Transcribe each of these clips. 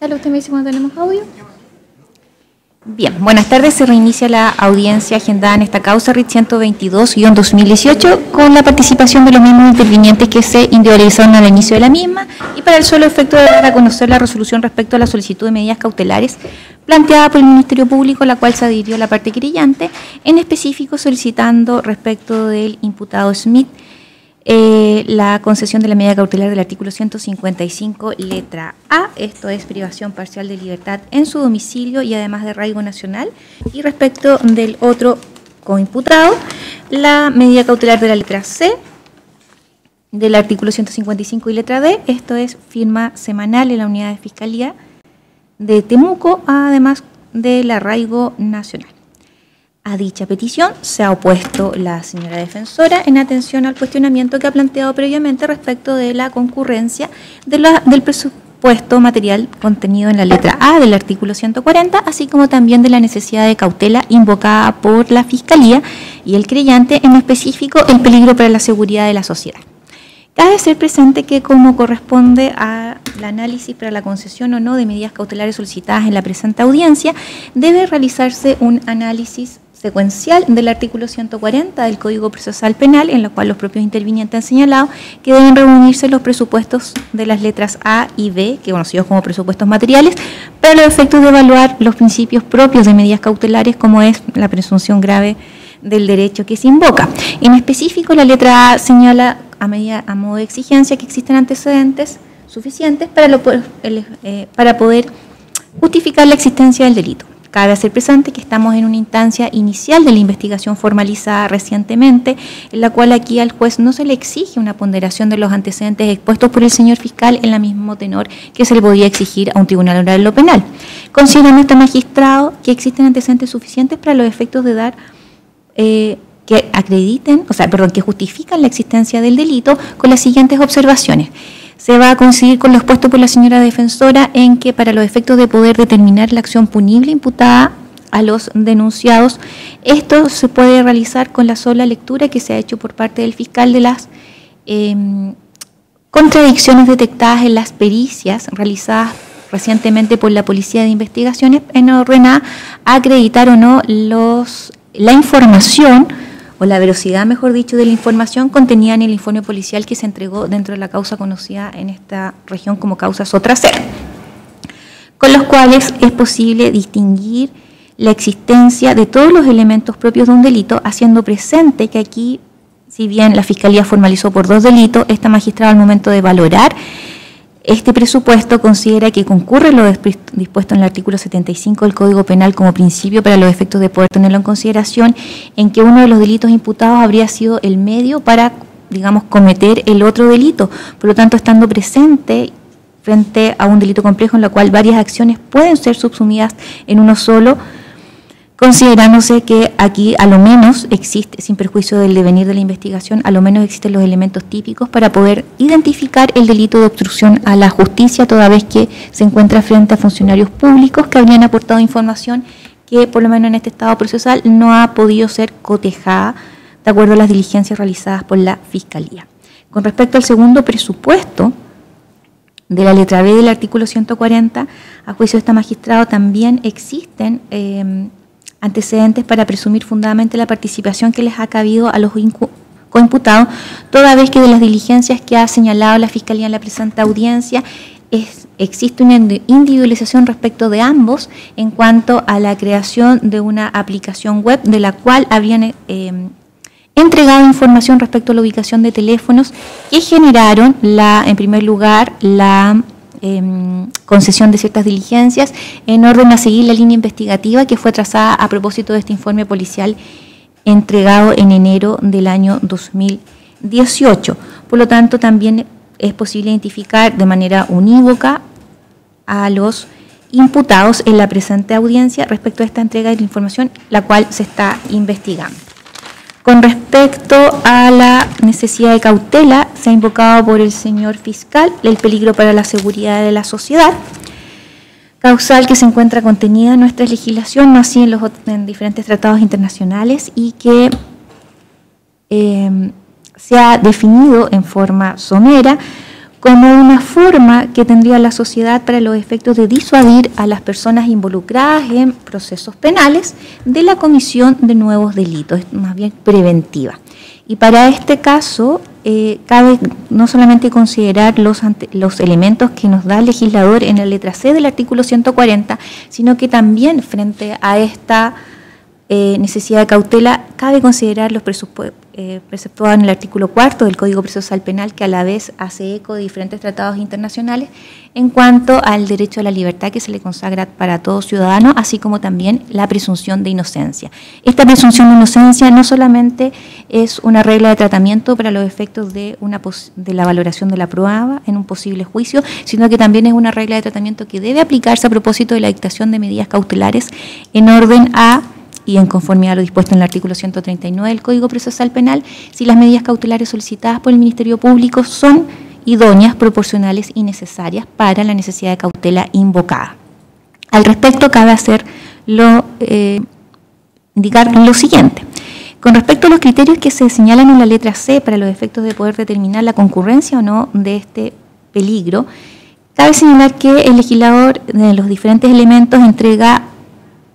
Sale, usted me dice cuando tenemos audio. Bien, buenas tardes. Se reinicia la audiencia agendada en esta causa RIT 122-2018 con la participación de los mismos intervinientes que se individualizaron al inicio de la misma y para el solo efecto de dar a conocer la resolución respecto a la solicitud de medidas cautelares planteada por el Ministerio Público, la cual se adhirió la parte querellante, en específico solicitando respecto del imputado Smith la concesión de la medida cautelar del artículo 155, letra A, esto es privación parcial de libertad en su domicilio y además de arraigo nacional, y respecto del otro coimputado, la medida cautelar de la letra C, del artículo 155 y letra D, esto es firma semanal en la unidad de Fiscalía de Temuco, además del arraigo nacional. A dicha petición se ha opuesto la señora defensora en atención al cuestionamiento que ha planteado previamente respecto de la concurrencia del presupuesto material contenido en la letra A del artículo 140, así como también de la necesidad de cautela invocada por la Fiscalía y el creyente, en específico el peligro para la seguridad de la sociedad. Cabe ser presente que, como corresponde al análisis para la concesión o no de medidas cautelares solicitadas en la presente audiencia, debe realizarse un análisis secuencial del artículo 140 del Código Procesal Penal, en lo cual los propios intervinientes han señalado que deben reunirse los presupuestos de las letras A y B, que conocidos como presupuestos materiales, para los efectos de evaluar los principios propios de medidas cautelares, como es la presunción grave del derecho que se invoca. En específico, la letra A señala a modo de exigencia que existen antecedentes suficientes para poder justificar la existencia del delito. Cabe hacer presente que estamos en una instancia inicial de la investigación formalizada recientemente, en la cual aquí al juez no se le exige una ponderación de los antecedentes expuestos por el señor fiscal en el mismo tenor que se le podía exigir a un tribunal oral en lo penal. Considerando este magistrado que existen antecedentes suficientes para los efectos de dar que justifican la existencia del delito con las siguientes observaciones. Se va a coincidir con lo expuesto por la señora defensora en que para los efectos de poder determinar la acción punible imputada a los denunciados, esto se puede realizar con la sola lectura que se ha hecho por parte del fiscal de las contradicciones detectadas en las pericias realizadas recientemente por la Policía de Investigaciones en orden a acreditar o no la información o la velocidad, mejor dicho, de la información contenida en el informe policial que se entregó dentro de la causa conocida en esta región como causa Sotracer, con los cuales es posible distinguir la existencia de todos los elementos propios de un delito, haciendo presente que aquí, si bien la Fiscalía formalizó por 2 delitos, esta magistrada al momento de valorar este presupuesto considera que concurre lo dispuesto en el artículo 75 del Código Penal como principio para los efectos de poder tenerlo en consideración, en que uno de los delitos imputados habría sido el medio para, digamos, cometer el otro delito. Por lo tanto, estando presente frente a un delito complejo en el cual varias acciones pueden ser subsumidas en uno solo, considerándose que aquí a lo menos existe, sin perjuicio del devenir de la investigación, a lo menos existen los elementos típicos para poder identificar el delito de obstrucción a la justicia, toda vez que se encuentra frente a funcionarios públicos que habrían aportado información que, por lo menos en este estado procesal, no ha podido ser cotejada de acuerdo a las diligencias realizadas por la Fiscalía. Con respecto al segundo presupuesto de la letra B del artículo 140, a juicio de esta magistrado también existen antecedentes para presumir fundadamente la participación que les ha cabido a los coimputados, toda vez que de las diligencias que ha señalado la Fiscalía en la presente audiencia existe una individualización respecto de ambos en cuanto a la creación de una aplicación web de la cual habrían entregado información respecto a la ubicación de teléfonos que generaron, en primer lugar, la concesión de ciertas diligencias en orden a seguir la línea investigativa que fue trazada a propósito de este informe policial entregado en enero del año 2018. Por lo tanto, también es posible identificar de manera unívoca a los imputados en la presente audiencia respecto a esta entrega de la información, la cual se está investigando. Con respecto a la necesidad de cautela, se ha invocado por el señor fiscal el peligro para la seguridad de la sociedad, causal que se encuentra contenida en nuestra legislación, no así en diferentes tratados internacionales, y que se ha definido en forma somera como una forma que tendría la sociedad para los efectos de disuadir a las personas involucradas en procesos penales de la comisión de nuevos delitos, es más bien preventiva. Y para este caso cabe no solamente considerar los elementos que nos da el legislador en la letra C del artículo 140, sino que también frente a esta necesidad de cautela cabe considerar los preceptuados en el artículo 4 del Código Procesal Penal, que a la vez hace eco de diferentes tratados internacionales en cuanto al derecho a la libertad que se le consagra para todo ciudadano, así como también la presunción de inocencia. Esta presunción de inocencia no solamente es una regla de tratamiento para los efectos de la valoración de la prueba en un posible juicio, sino que también es una regla de tratamiento que debe aplicarse a propósito de la dictación de medidas cautelares en orden a y en conformidad a lo dispuesto en el artículo 139 del Código Procesal Penal, si las medidas cautelares solicitadas por el Ministerio Público son idóneas, proporcionales y necesarias para la necesidad de cautela invocada. Al respecto, cabe indicar lo siguiente. Con respecto a los criterios que se señalan en la letra C para los efectos de poder determinar la concurrencia o no de este peligro, cabe señalar que el legislador de los diferentes elementos entrega,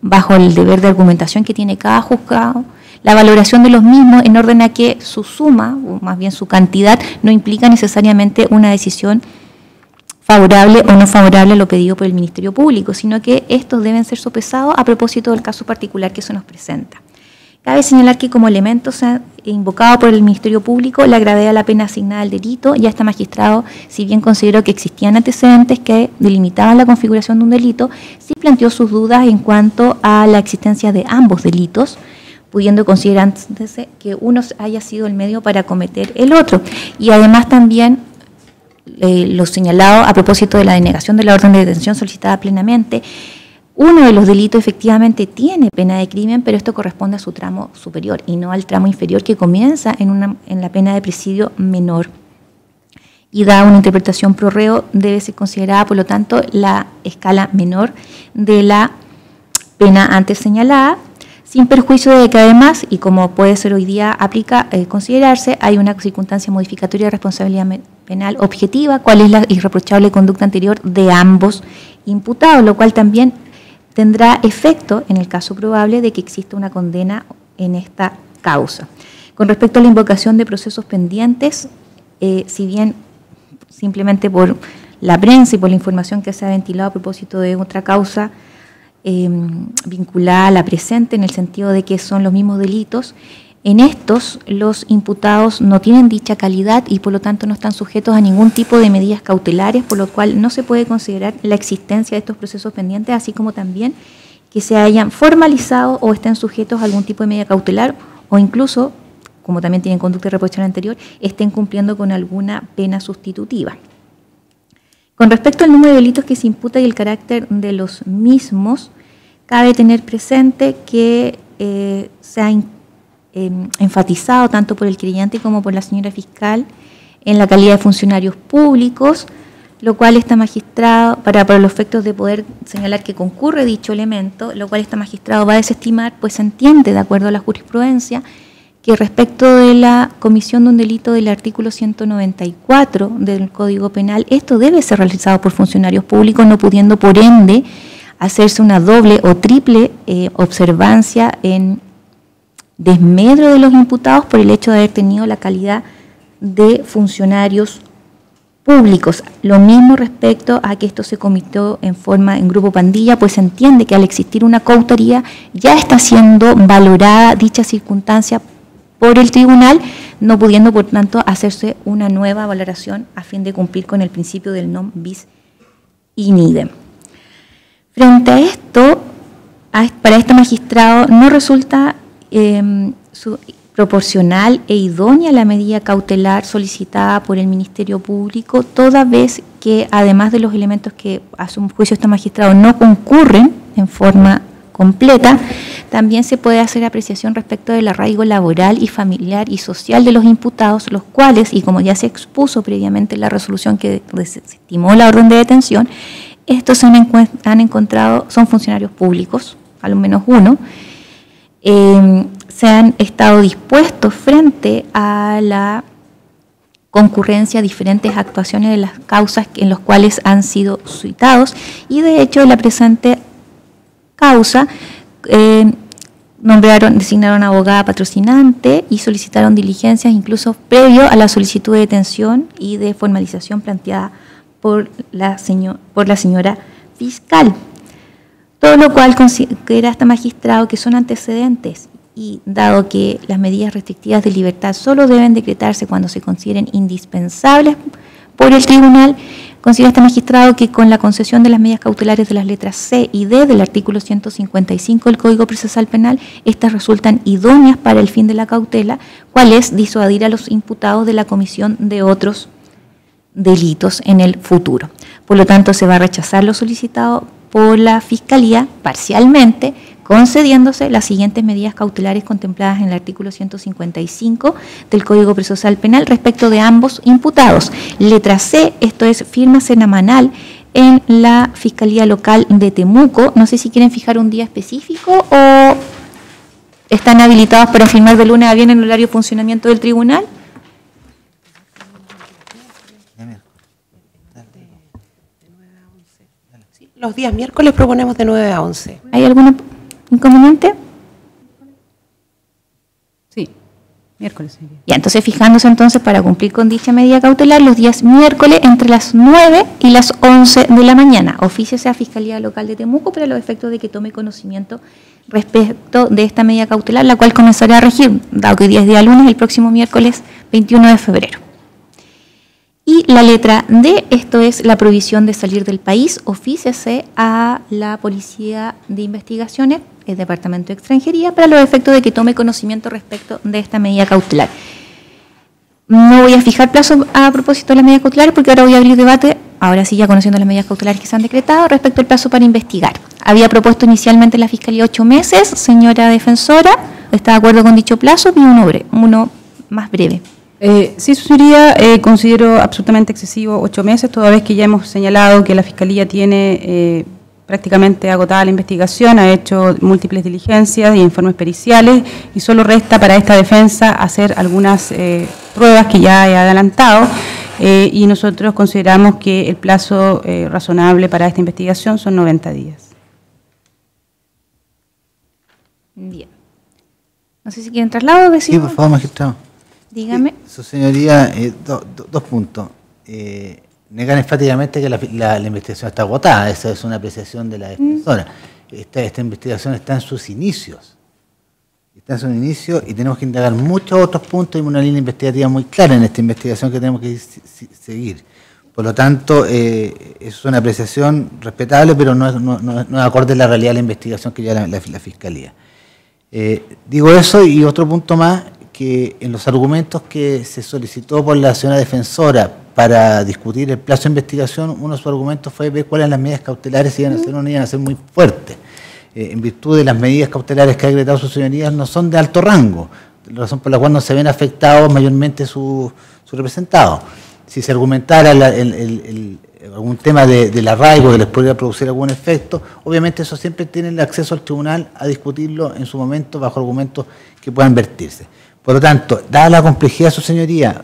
bajo el deber de argumentación que tiene cada juzgado, la valoración de los mismos en orden a que su suma, o más bien su cantidad, no implica necesariamente una decisión favorable o no favorable a lo pedido por el Ministerio Público, sino que estos deben ser sopesados a propósito del caso particular que se nos presenta. Cabe señalar que como elemento se ha invocado por el Ministerio Público la gravedad de la pena asignada al delito, y este magistrado, si bien consideró que existían antecedentes que delimitaban la configuración de un delito, sí planteó sus dudas en cuanto a la existencia de ambos delitos, pudiendo considerarse que uno haya sido el medio para cometer el otro. Y además también lo señalado a propósito de la denegación de la orden de detención solicitada plenamente. Uno de los delitos efectivamente tiene pena de crimen, pero esto corresponde a su tramo superior y no al tramo inferior que comienza en la pena de presidio menor. Y dada una interpretación pro reo, debe ser considerada, por lo tanto, la escala menor de la pena antes señalada, sin perjuicio de que además, y como puede ser hoy día considerarse, hay una circunstancia modificatoria de responsabilidad penal objetiva, cuál es la irreprochable conducta anterior de ambos imputados, lo cual también tendrá efecto en el caso probable de que exista una condena en esta causa. Con respecto a la invocación de procesos pendientes, si bien simplemente por la prensa y por la información que se ha ventilado a propósito de otra causa vinculada a la presente, en el sentido de que son los mismos delitos, en estos los imputados no tienen dicha calidad y por lo tanto no están sujetos a ningún tipo de medidas cautelares, por lo cual no se puede considerar la existencia de estos procesos pendientes, así como también que se hayan formalizado o estén sujetos a algún tipo de medida cautelar o incluso, como también tienen conducta irreprochable anterior, estén cumpliendo con alguna pena sustitutiva. Con respecto al número de delitos que se imputa y el carácter de los mismos, cabe tener presente que se ha enfatizado tanto por el creyente como por la señora fiscal en la calidad de funcionarios públicos, lo cual está magistrado, para los efectos de poder señalar que concurre dicho elemento, lo cual está magistrado va a desestimar, pues se entiende, de acuerdo a la jurisprudencia, que respecto de la comisión de un delito del artículo 194 del Código Penal, esto debe ser realizado por funcionarios públicos, no pudiendo por ende hacerse una doble o triple observancia en desmedro de los imputados por el hecho de haber tenido la calidad de funcionarios públicos. Lo mismo respecto a que esto se cometió en grupo pandilla, pues se entiende que al existir una coautoría ya está siendo valorada dicha circunstancia por el tribunal, no pudiendo por tanto hacerse una nueva valoración a fin de cumplir con el principio del non bis in idem. Frente a esto, para este magistrado no resulta proporcional e idónea la medida cautelar solicitada por el Ministerio Público, toda vez que además de los elementos que a su juicio este magistrado no concurren en forma completa, también se puede hacer apreciación respecto del arraigo laboral y familiar y social de los imputados, los cuales, y como ya se expuso previamente en la resolución que desestimó la orden de detención, estos han encontrado, son funcionarios públicos, al menos uno, se han estado dispuestos frente a la concurrencia a diferentes actuaciones de las causas en las cuales han sido citados, y de hecho la presente causa designaron abogada patrocinante y solicitaron diligencias incluso previo a la solicitud de detención y de formalización planteada por la señora fiscal. Todo lo cual considera este magistrado que son antecedentes, y dado que las medidas restrictivas de libertad solo deben decretarse cuando se consideren indispensables por el tribunal, considera este magistrado que con la concesión de las medidas cautelares de las letras C y D del artículo 155 del Código Procesal Penal, estas resultan idóneas para el fin de la cautela, cual es disuadir a los imputados de la comisión de otros delitos en el futuro. Por lo tanto, se va a rechazar lo solicitado por la Fiscalía parcialmente, concediéndose las siguientes medidas cautelares contempladas en el artículo 155 del Código Procesal Penal respecto de ambos imputados. Letra C, esto es firma semanal en la Fiscalía Local de Temuco. No sé si quieren fijar un día específico o están habilitados para firmar de lunes a viernes en el horario de funcionamiento del tribunal. Los días miércoles proponemos de 9 a 11. ¿Hay algún inconveniente? Sí, miércoles. Ya, entonces fijándose entonces para cumplir con dicha medida cautelar los días miércoles entre las 9 y las 11 de la mañana. Ofíciese a Fiscalía Local de Temuco para los efectos de que tome conocimiento respecto de esta medida cautelar, la cual comenzará a regir, dado que hoy día es día lunes, el próximo miércoles 21 de febrero. Y la letra D, esto es la prohibición de salir del país, ofíciese a la Policía de Investigaciones, el Departamento de Extranjería, para los efectos de que tome conocimiento respecto de esta medida cautelar. No voy a fijar plazo a propósito de las medidas cautelares porque ahora voy a abrir debate, ahora sí ya conociendo las medidas cautelares que se han decretado, respecto al plazo para investigar. Había propuesto inicialmente la Fiscalía 8 meses, señora defensora, ¿está de acuerdo con dicho plazo? Y uno más breve. Sí, su señoría, considero absolutamente excesivo 8 meses, toda vez que ya hemos señalado que la Fiscalía tiene prácticamente agotada la investigación, ha hecho múltiples diligencias y informes periciales, y solo resta para esta defensa hacer algunas pruebas que ya he adelantado, y nosotros consideramos que el plazo razonable para esta investigación son 90 días. Bien. No sé si quieren traslado o decir. Sí, por favor, magistrado. Dígame. Su señoría, dos puntos. Negan enfáticamente que la investigación está agotada. Esa es una apreciación de la defensora. Esta investigación está en sus inicios. Está en sus inicios y tenemos que indagar muchos otros puntos y una línea investigativa muy clara en esta investigación que tenemos que seguir. Por lo tanto, es una apreciación respetable, pero no es acorde a la realidad de la investigación que lleva la Fiscalía. Digo eso, y otro punto más, que en los argumentos que se solicitó por la señora defensora para discutir el plazo de investigación, uno de sus argumentos fue ver cuáles eran las medidas cautelares, si iban a ser o no iban a ser muy fuertes. En virtud de las medidas cautelares que ha decretado su señoría, no son de alto rango, la razón por la cual no se ven afectados mayormente sus representados. Si se argumentara algún tema del arraigo que les podría producir algún efecto, obviamente eso siempre tiene el acceso al tribunal a discutirlo en su momento bajo argumentos que puedan vertirse. Por lo tanto, dada la complejidad de su señoría,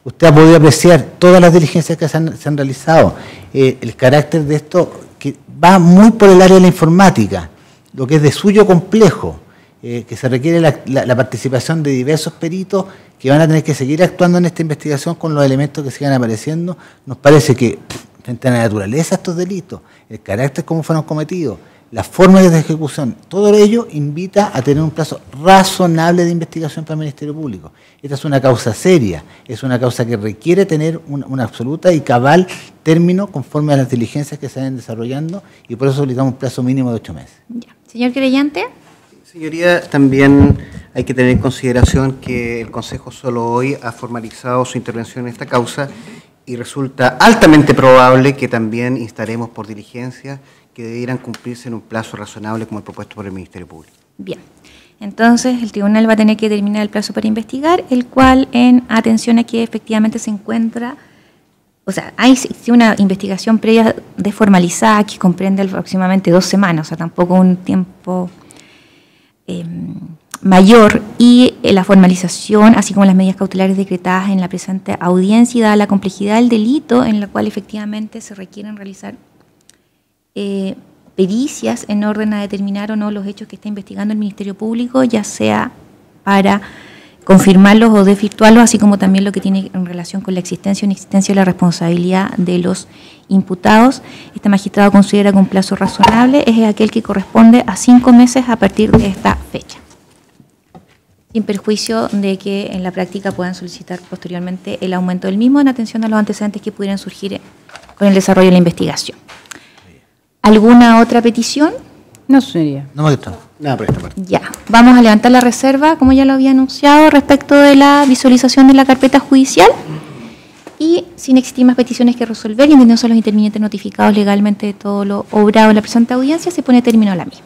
usted ha podido apreciar todas las diligencias que se han realizado, el carácter de esto que va muy por el área de la informática, lo que es de suyo complejo, que se requiere la participación de diversos peritos que van a tener que seguir actuando en esta investigación con los elementos que sigan apareciendo. Nos parece que frente a la naturaleza de estos delitos, el carácter como fueron cometidos, las formas de ejecución, todo ello invita a tener un plazo razonable de investigación para el Ministerio Público. Esta es una causa seria, es una causa que requiere tener una absoluta y cabal término conforme a las diligencias que se vayan desarrollando, y por eso solicitamos un plazo mínimo de 8 meses. Ya. Señor querellante. Señoría, también hay que tener en consideración que el Consejo solo hoy ha formalizado su intervención en esta causa y resulta altamente probable que también instaremos por diligencias que debieran cumplirse en un plazo razonable como el propuesto por el Ministerio Público. Bien. Entonces, el tribunal va a tener que determinar el plazo para investigar, el cual, en atención a que efectivamente se encuentra, o sea, hay una investigación previa desformalizada que comprende aproximadamente 2 semanas, o sea, tampoco un tiempo mayor y la formalización, así como las medidas cautelares decretadas en la presente audiencia y dada la complejidad del delito en la cual efectivamente se requieren realizar pericias en orden a determinar o no los hechos que está investigando el Ministerio Público, ya sea para confirmarlos o desvirtuarlos, así como también lo que tiene en relación con la existencia o inexistencia de la responsabilidad de los imputados. Este magistrado considera que un plazo razonable es aquel que corresponde a 5 meses a partir de esta fecha, sin perjuicio de que en la práctica puedan solicitar posteriormente el aumento del mismo en atención a los antecedentes que pudieran surgir con el desarrollo de la investigación. ¿Alguna otra petición? No, señoría. No, magistrado. Nada por esta parte. Ya, vamos a levantar la reserva, como ya lo había anunciado, respecto de la visualización de la carpeta judicial y sin existir más peticiones que resolver y entendiéndose los intervinientes notificados legalmente de todo lo obrado en la presente audiencia, se pone término a la misma.